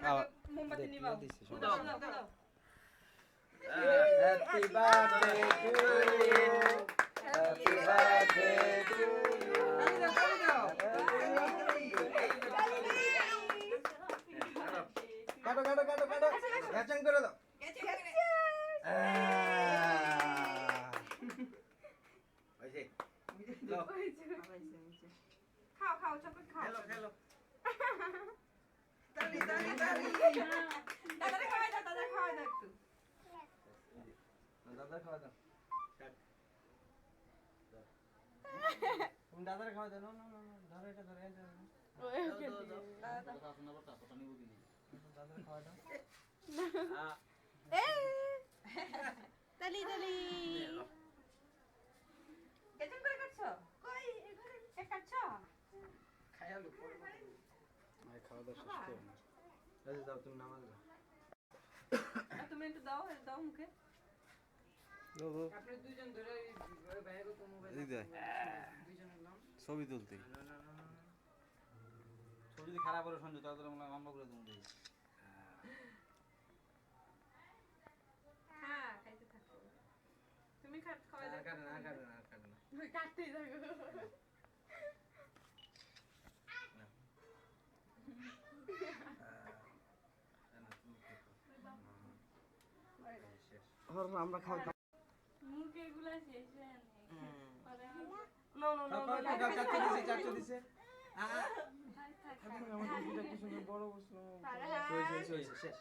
মোমবাতি নিবাও দাও happy birthday to you happy birthday to you কাটো কাটো কাটো কাটো গ্যাচাং করে দাও ওইছে দাও খাও খাও চকলেট খাও খেলো খেলো তালি তালি তালি দাদা খাওয়াই দাও একটু দাদা খাওয়া দাও তুমি দাদারে খাওয়া দাও না না না ধরে এটা ধরে এটা ওকে দাদা আপনি আবার টাকাটা নিব দিলি দাদারে খাওয়া দাও তালি তালি কেমন করে কাটছো কই এখানে এ কাটছো খায়া লো পরে আই খাওয়া দাও শেষ করো না দাদা দাও তুমি নামাজ দাও তুমি একটু দাও মুখে দাও দাও আপনি দুইজন ধরে ওই ভাইয়ের তো মোবাইল দুইজনের নাম ছবি তুলতে ছবি যদি খারাপ করে সঞ্জয় তাহলে আমরা লম্বা করে দেবো হ্যাঁ খাইতে থাকো তুমি খাওয়াই দাও কাটে না কাটে না কাটে না ওই কাটতেই থাকো আমরা খাওয়া মুখে গুলা শেষ হয়ে চারশো দিছে নেই বড় বসলো শেষ